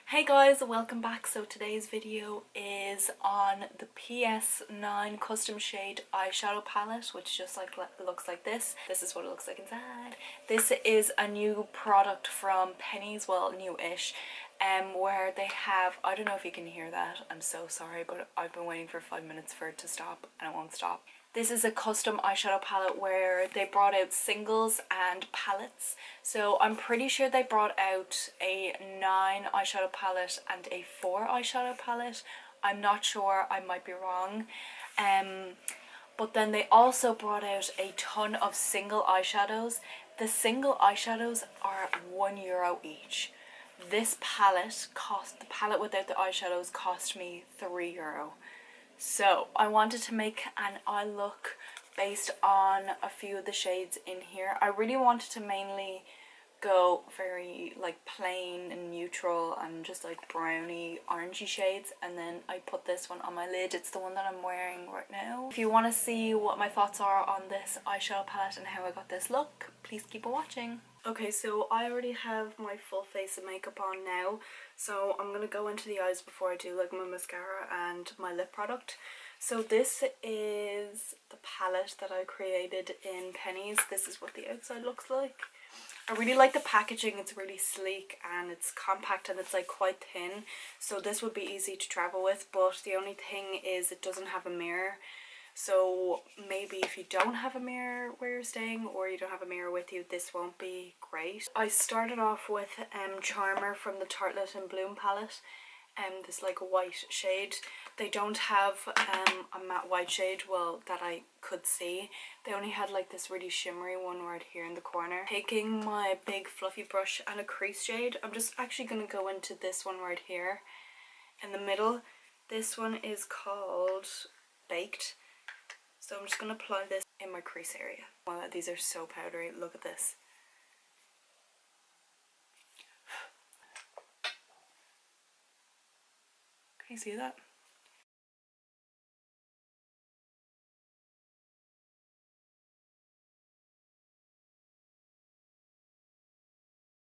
Hey guys, welcome back. So today's video is on the PS9 custom shade eyeshadow palette, which just looks like this. This is what it looks like inside. This is a new product from Penneys, well, new-ish, where they have, I don't know if you can hear that, I'm so sorry, but I've been waiting for 5 minutes for it to stop and it won't stop. This is a custom eyeshadow palette where they brought out singles and palettes. So I'm pretty sure they brought out a 9 eyeshadow palette and a 4 eyeshadow palette. I'm not sure, I might be wrong. But then they also brought out a ton of single eyeshadows. The single eyeshadows are €1 each. This palette the palette without the eyeshadows cost me €3. So I wanted to make an eye look based on a few of the shades in here. I really wanted to mainly go very like plain and neutral and just like browny orangey shades, and then I put this one on my lid. It's the one that I'm wearing right now. If you want to see what my thoughts are on this eyeshadow palette and how I got this look, please keep watching. Okay, so I already have my full face of makeup on now, so I'm gonna go into the eyes before I do like my mascara and my lip product. So this is the palette that I created in Penneys. This is what the outside looks like. I really like the packaging. It's really sleek and it's compact and it's like quite thin, so this would be easy to travel with, but the only thing is it doesn't have a mirror. So maybe if you don't have a mirror where you're staying, or you don't have a mirror with you, this won't be great. I started off with Charmer from the Tartlette and Bloom palette, this like white shade. They don't have a matte white shade, well, that I could see. They only had like this really shimmery one right here in the corner. Taking my big fluffy brush and a crease shade, I'm just actually going to go into this one right here in the middle. This one is called Baked. So I'm just going to apply this in my crease area. Wow, these are so powdery. Look at this. Can you see that?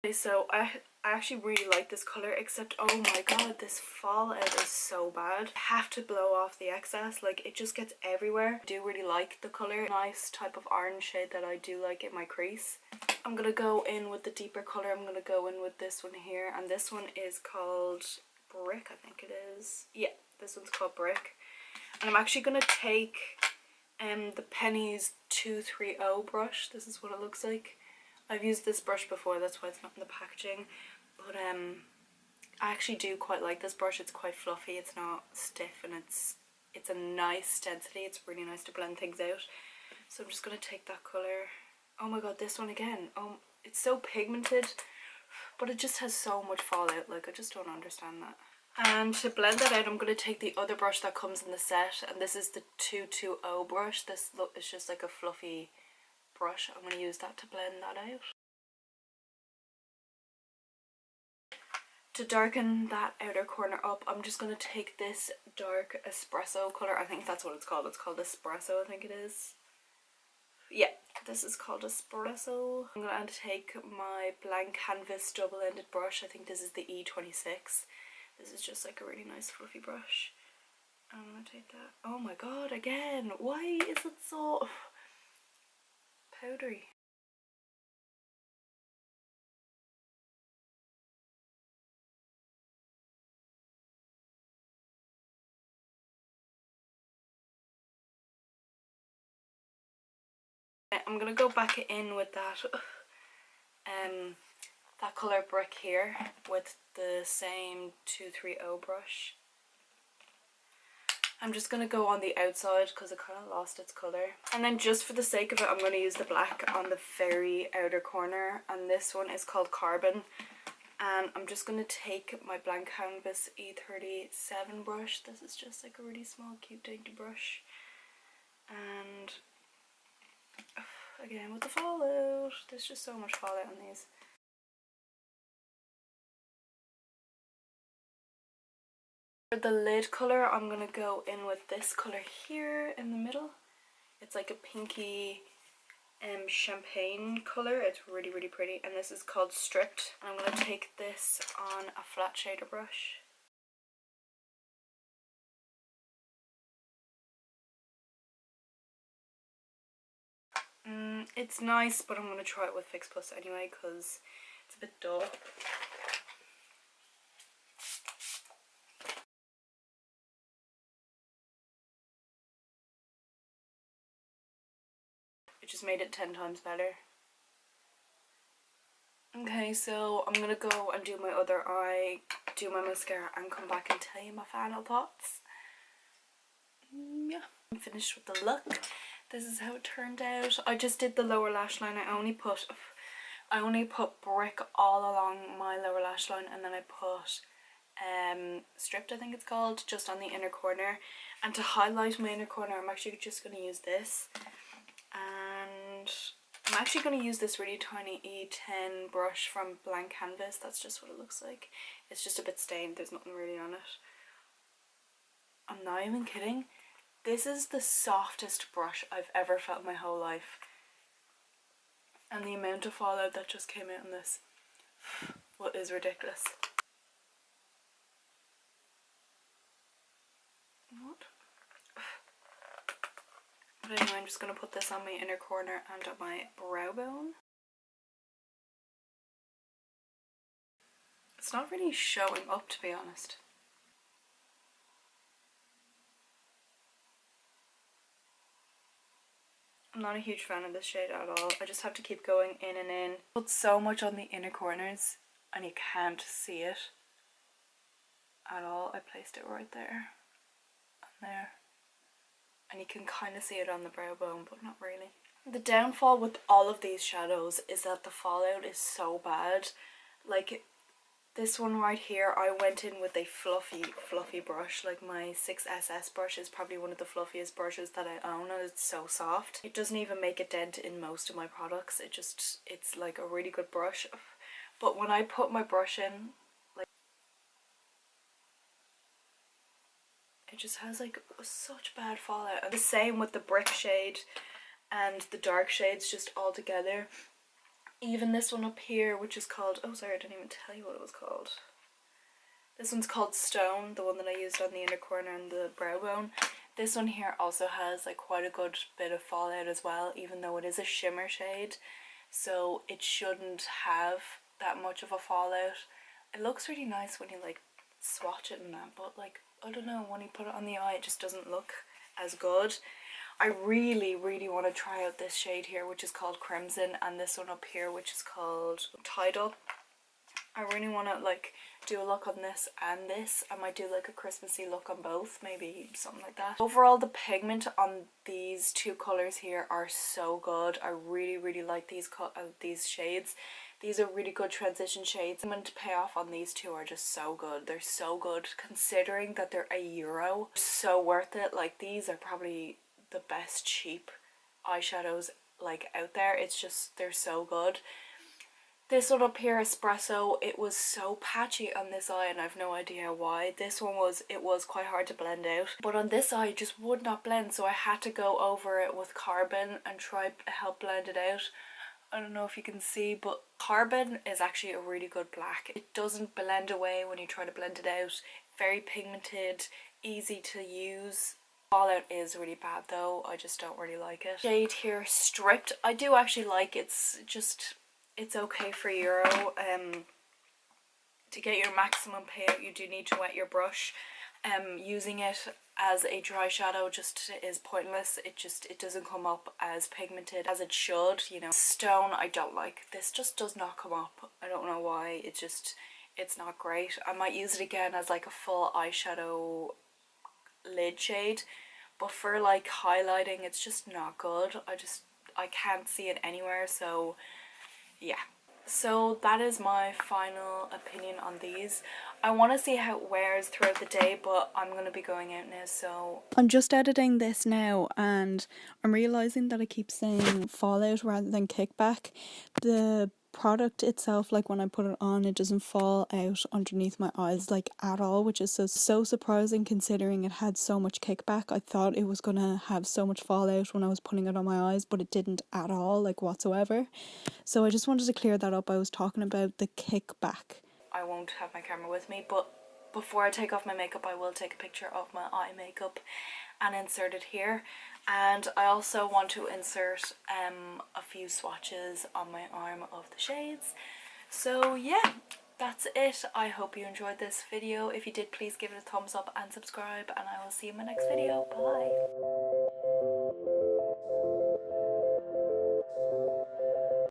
Okay, so I actually really like this colour, except oh my god, this fallout is so bad. I have to blow off the excess, like it just gets everywhere. I do really like the colour. Nice type of orange shade that I do like in my crease. I'm gonna go in with the deeper colour. I'm gonna go in with this one here, and this one is called Brick, I think it is. Yeah, this one's called Brick. And I'm actually gonna take the Penneys 230 brush. This is what it looks like. I've used this brush before, that's why it's not in the packaging, but I actually do quite like this brush. It's quite fluffy, it's not stiff, and it's a nice density. It's really nice to blend things out. So I'm just going to take that colour. Oh my god, this one again. Oh, it's so pigmented, but it just has so much fallout, like I just don't understand that. And to blend that out, I'm going to take the other brush that comes in the set, and this is the 220 brush. This is just like a fluffy brush. I'm going to use that to blend that out. To darken that outer corner up, I'm just going to take this dark espresso colour. I think that's what it's called. It's called espresso, I think it is. Yeah, this is called espresso. I'm going to take my blank canvas double-ended brush. I think this is the E26. This is just like a really nice fluffy brush. I'm going to take that. Oh my god, again! Why is it so powdery? I'm gonna go back in with that that colour Brick here with the same 230 brush. I'm just gonna go on the outside because it kind of lost its colour. And then just for the sake of it, I'm gonna use the black on the very outer corner, and this one is called Carbon. And I'm just gonna take my blank canvas E37 brush. This is just like a really small, cute, dainty brush. And again with the fallout, there's just so much fallout on these. For the lid colour, I'm going to go in with this colour here in the middle. It's like a pinky champagne colour. It's really, really pretty. And this is called Stripped. And I'm going to take this on a flat shader brush. It's nice, but I'm going to try it with Fix Plus anyway because it's a bit dull. It just made it 10 times better. Okay, so I'm going to go and do my other eye, do my mascara and come back and tell you my final thoughts. Yeah, I'm finished with the look. This is how it turned out. I just did the lower lash line. I only put brick all along my lower lash line, and then I put Stripped, I think it's called, just on the inner corner. And to highlight my inner corner, I'm actually just going to use this. And I'm actually going to use this really tiny E10 brush from Blank Canvas. That's just what it looks like. It's just a bit stained. There's nothing really on it. I'm not even kidding. This is the softest brush I've ever felt in my whole life. And the amount of fallout that just came out on this is ridiculous. What? But anyway, I'm just going to put this on my inner corner and on my brow bone. It's not really showing up, to be honest. I'm not a huge fan of this shade at all. I just have to keep going in and in. Put so much on the inner corners and you can't see it at all. I placed it right there and there. And you can kind of see it on the brow bone, but not really. The downfall with all of these shadows is that the fallout is so bad. Like this one right here, I went in with a fluffy brush. Like my 6SS brush is probably one of the fluffiest brushes that I own, and it's so soft. It doesn't even make a dent in most of my products. It's like a really good brush. But when I put my brush in, like, it just has like such bad fallout. And the same with the brick shade and the dark shades just all together. Even this one up here, which is called, oh sorry, I didn't even tell you what it was called. This one's called Stone, the one that I used on the inner corner and the brow bone. This one here also has like quite a good bit of fallout as well, even though it is a shimmer shade. So it shouldn't have that much of a fallout. It looks really nice when you like swatch it and that, but like, I don't know, when you put it on the eye it just doesn't look as good. I really want to try out this shade here, which is called Crimson, and this one up here, which is called Tidal. I really want to like do a look on this and this. I might do like a Christmassy look on both, maybe something like that. Overall, the pigment on these two colours here are so good. I really like these shades. These are really good transition shades. The pigment payoff on these two are just so good. They're so good considering that they're €1. So worth it. Like, these are probably the best cheap eyeshadows like out there. It's just, they're so good. This one up here, Espresso, it was so patchy on this eye and I've no idea why. This one it was quite hard to blend out, but on this eye it just would not blend, so I had to go over it with Carbon and try to help blend it out. I don't know if you can see, but Carbon is actually a really good black. It doesn't blend away when you try to blend it out. Very pigmented, easy to use. Fallout is really bad though. I just don't really like it. Shade here, Stripped. I do actually like it. It's okay for €1. To get your maximum payout, you do need to wet your brush. Using it as a dry shadow just is pointless. It doesn't come up as pigmented as it should, you know. Stone I don't like. This just does not come up. I don't know why. It's not great. I might use it again as like a full eyeshadow lid shade, but for like highlighting it's just not good. I can't see it anywhere, so yeah. So that is my final opinion on these. I want to see how it wears throughout the day, but I'm going to be going out now, so I'm just editing this now and I'm realising that I keep saying fallout rather than kickback. The product itself, like when I put it on, it doesn't fall out underneath my eyes like at all, which is so surprising considering it had so much kickback. I thought it was gonna have so much fallout when I was putting it on my eyes, but it didn't at all, like whatsoever. So I just wanted to clear that up. I was talking about the kickback. I won't have my camera with me, but before I take off my makeup I will take a picture of my eye makeup and insert it here. And I also want to insert a few swatches on my arm of the shades. So yeah, that's it. I hope you enjoyed this video. If you did, please give it a thumbs up and subscribe, and I will see you in my next video. Bye.